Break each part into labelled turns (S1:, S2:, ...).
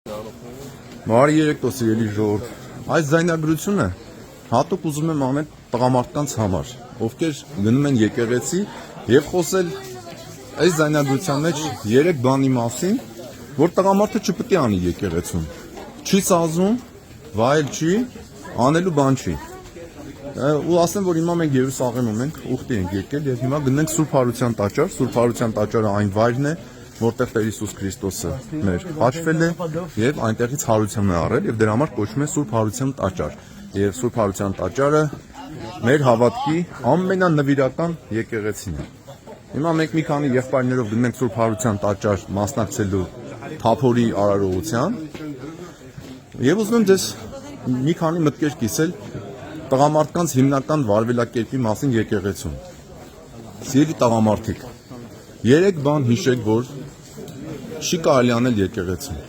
S1: Բարի երեկո սիրելի ժողովուրդ։ Այս ձայնագրությունը հատուկ ուզում եմ անել տղամարդկանց համար, ովքեր գնում են եկեղեցի եւ խոսել այս ձայնագրության մեջ 3 բանի մասին, որ տղամարդը չպետք է անի եկեղեցում։ Չի սազում, վայել չի, անելու բան չի։ Ու ասեմ, որ հիմա մենք Երուսաղեմում ենք, ուխտի ենք եկել եւ հիմա գնենք Սուրբ Հարության տաճար։ Սուրբ Հարության տաճարը այն վայրն է, որտեղ Տեր Հիսուս Քրիստոսը մեր հաշվել է եւ այնտեղից հարություն է առել եւ դրա համար կոչվում է Սուրբ Հարության տաճար։ Եվ Սուրբ Հարության տաճարը մեր հավատքի ամենանվիրական եկեղեցին է։ Հիմա մենք մի քանի եղբայրներով գնենք Սուրբ Հարության տաճար մասնակցելու թափորի արարողության եւ ուզում եմ ձեզ մի քանի մտքեր կիսել տղամարդկանց հիմնական վարվելակերպի մասին եկեղեցում։ Սիրելի տղամարդիկ, 3 բան հիշեք, որ չի կարելի անել եկեղեցում։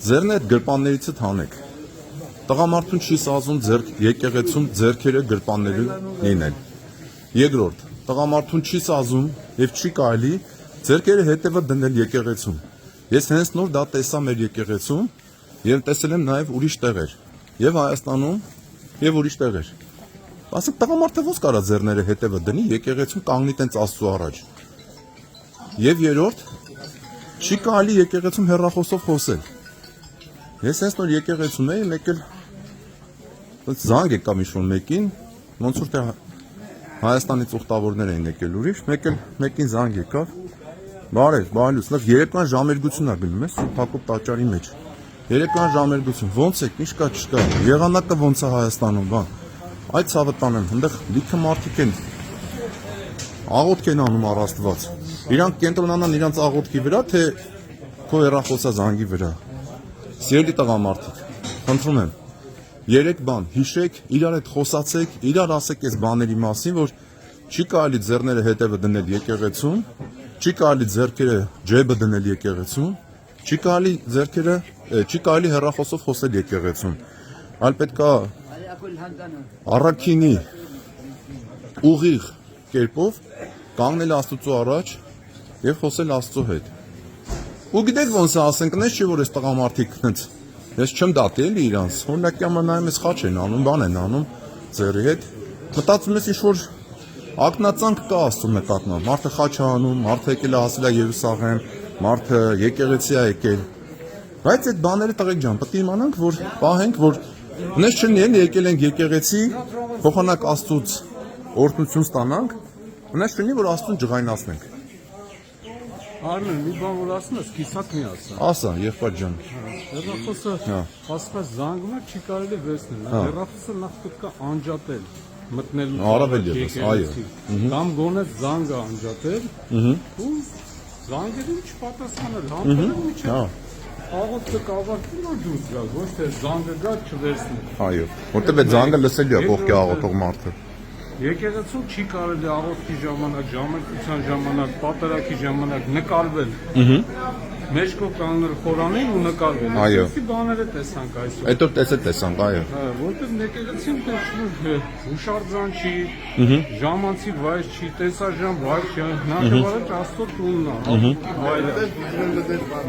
S1: Ձերն այդ գրպաններիցդ հանեք։ Տղամարդուն չի սազում եկեղեցում ձեռքերը գրպաններում լինել։ Երկրորդ, տղամարդուն չի սազում եւ չի կարելի ձեռքերը հետևը դնել եկեղեցում։ Ես հենց նոր դա տեսա մեր եկեղեցում եւ տեսել եմ նաեւ ուրիշ տեղեր։ Եվ Հայաստանում եւ ուրիշ տեղեր։ Ասեք տղամարդը ո՞նց կարա ձեռները հետևը դնի եկեղեցում կանգնի տենց Աստծո առաջ։ Եվ երրորդ, չի կարելի եկեղեցում հեռախոսով խոսել։ Ես հենց նոր եկեղեցում էի, մեկ էլ զանգ եկավ ինչ-որ մեկին, ոնց որ թե Հայաստանից ուխտավորներ էին եկել ուրիշ, մեկին զանգ եկավ։ Բարև, բարելուց, լավ երեկոյան ժամերգություն ա գնում ես Սուրբ Հակոբ տաճարի մեջ։ Երեկոյան ժամերգություն, ոնց եք, ինչ կա, չկա, եղանակը ոնց է Հայաստանում, բան։ Այդ ցավը տանեմ, այնտեղ լիքը մարդիկ են աղոթք են անում առ Աստված։ Իրանք կենտրոնանան իրանց աղոթքի վրա, թե քո հեռախոսազանգի վրա։ Սիրելի տղամարդիկ, խնդրում եմ, 3 բան հիշեք, իրար հետ խոսացեք, իրար ասեք այս բաների մասին, որ չի կարելի ձեռները հետևը դնել եկեղեցում, չի կարելի ձեռքերը ջեբը դնել եկեղեցում, չի կարելի հեռախոսով խոսել եկեղեցում։ Այլ պետք է առաքինի ուղիղ կերպով կանգնել Աստծո առաջ եւ խոսել Աստծո հետ։ Ու գիտեք ոնց է ասենք, նես չի որ այս տղամարդիկ հենց ես չեմ դատի էլի իրանց։ Օրինակ յամա նայում ես խաչ են անում, բան են անում ձեռի հետ։ Մտածում ես ինչ-որ ակնածանք կա Աստծո նկատմամբ։ Մարդը խաչ է անում, մարդը եկել է հասել է Երուսաղեմ, մարդը եկեղեցի է եկել։ Բայց այդ բաները տղեկ ջան, պետք է իմանանք, որ պահենք, որ նես չլինի էլի եկել ենք եկեղեցի, փոխանակ Աստծուց օրհնություն ստանանք, նես չլինի, որ Աստծուն ջղայնացնենք։
S2: Արմեն, մի բան որ ասում ես, կիսատ մի ասա։
S1: Ասա, եղբայր ջան։
S2: Հեռախոսը ասում ես զանգում է, չի կարելի վերցնել։ Հեռախոսը նախ պետք է անջատել, մտնել
S1: առավել ևս, այո։
S2: Կամ գոնե զանգը անջատել, ու զանգերին չպատասխանել, համբերել միջև։ Աղոթքը կավարտվի որ դուրս գա, ոչ թե զանգը գա չվերցնել։
S1: Այո, որտեղ այդ զանգը լսելի է կողքի աղոթող մարդը։
S2: Եկեղեցում չի կարելի աղոթքի ժամանակ, ժամերգության ժամանակ, պատարագի ժամանակ նկարվել։ Մեջ կողք կանգնել խորանին ու նկարվել։
S1: Այո։
S2: Այսի բաները տեսանք այսօր։
S1: Այդ որ տեսանք, այո։
S2: Որտեղ եկեղեցին հուշարձան չի, ժամանցի վայր չի, տեսաժամ վայր չի, հնարավորինչ Աստծո տունն է, վայրը։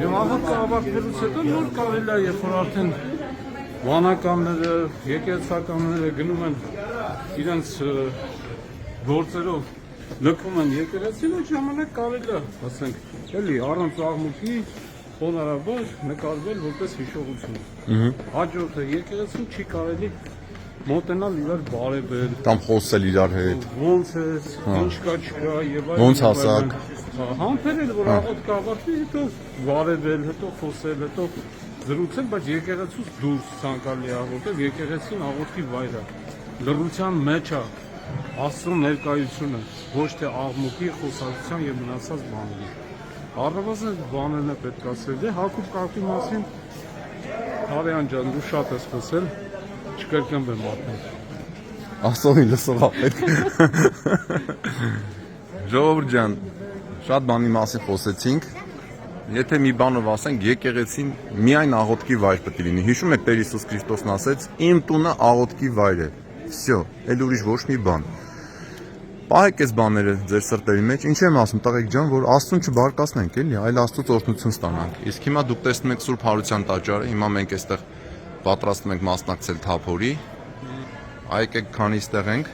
S2: Եվ աղոթքը ավարտվելուց հետո նոր կարելի է, երբ որ արդեն վանականները, եկեղեցականները գնում են իրենց գործերով լքում են եկեղեցին, այդ ժամանակ կարելի է, ասենք, էլի առանց աղմուկի խոնարհաբար նկարվել որպես հիշողություն։ Հաջորդը եկեղեցին չի կարելի մոտենալ իրար բարևել,
S1: Կամ խոսել իրար հետ։
S2: ոնց ես, ինչ կա չկա եւ այլն։
S1: Ոնց հասակ։
S2: Համբերել, որ աղոթքը ավարտվի, հետո բարևել, հետո խոսել, հետո զրուցել, բայց եկեղեցուց դուրս ցանկալի է, որտեղ եկեղեցին աղոթքի վայր է։ Լռության մեջ է Աստծո ներկայությունը, ոչ թե աղմուկի, խոսակցության եւ մնացած բաների։ Առնվազն բաներն է պետք ասել։ Դե Հակոբ կարգի մասին Արյան ջան, դու շատ ես խոսել, չկրկնվեմ արդեն։
S1: Աստծո լսողա պետք։ Ժողովուրդ ջան, շատ բանի մասին խոսեցինք։ Եթե մի բանով ասենք, եկեղեցին միայն աղոթքի վայր պետք է լինի։ Հիշում եք Տեր Հիսուս Քրիստոսն ասեց. «Իմ տունը աղոթքի վայր է»։ Всё, էլ ուրիշ ոչ մի բան։ Պահեք այս բաները ձեր սրտերի մեջ, ինչ եմ ասում, տղեկ ջան, որ Աստծուն չբարկացնենք, էլի, այլ Աստծուց օրհնություն ստանանք։ Իսկ հիմա դուք տեսնում եք Սուրբ Հարության տաճարը, հիմա մենք այստեղ պատրաստվում ենք մասնակցել թափորի։ Եկեք, քանի այստեղ ենք,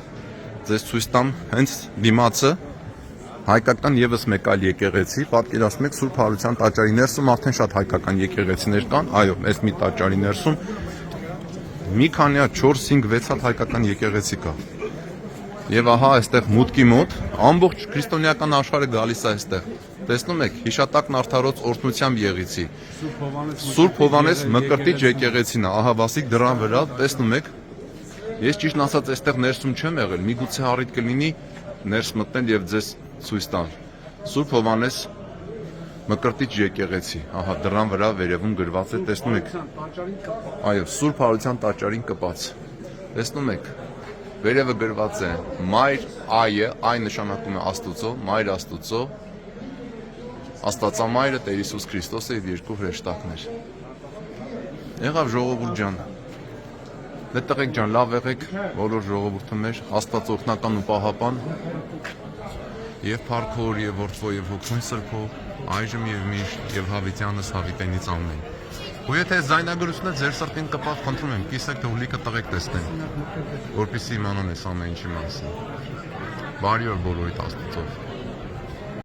S1: ձեզ ցույց տամ հենց դիմացը հայկական եւս մեկ այլ եկեղեցի, պատկերացնում եք Սուրբ Հարության տաճարի ներսում արդեն շատ հայկական եկեղեցիներ կան, այո, այս մի տաճարի ներսում մի քանի 4-5 6 հատ հայկական եկեղեցի կա։ Եվ ահա այստեղ մուտքի մոտ ամբողջ քրիստոնեական աշխարհը գալիս է այստեղ։ Տեսնում եք, հիշատակն արդարոց օրհնությամբ եղիցի։ Սուրբ Հովանես Մկրտիչ եկեղեցին է, ահա Վասիկ դրան վրա, տեսնում եք։ Ես ճիշտ ասած այստեղ ներսում չեմ եղել, միգուցե առիթ կլինի ներս մտնել եւ ձեզ ցույց տալ։ Սուրբ Հովանես Մկրտիչ եկեղեցի, ահա դրան վրա վերևում գրված է, տեսնում եք։ Այո, Սուրբ Հարության տաճարին կպած։ Տեսնում եք։ Վերևը գրված է Մայր Այը, այ նշանակում է Աստուծո, Մայր Աստուծո, Աստվածամայրը Տեր Հիսուս Քրիստոսը եւ երկու հրեշտակներ։ Եղավ ժողովուրդ ջան։ Դե տղեկ ջան, լավ եղեք, բոլոր ժողովուրդը մեր, Աստված օրհնական ու պահապան եւ Փառքոր եւ Որդվո եւ Հոգուն Սրբո, այժմ եւ միշտ եւ հավիտյանս հավիտենից ամեն։ Ու եթե զայնագրությունը ձեր սրտին կպավ, խնդրում եմ, կիսեք թե ուլիկը տղեկ տեսնեն, որպեսզի իմանան այս ամեն ինչի մասին։ Բարի օր բոլորիդ Աստծով։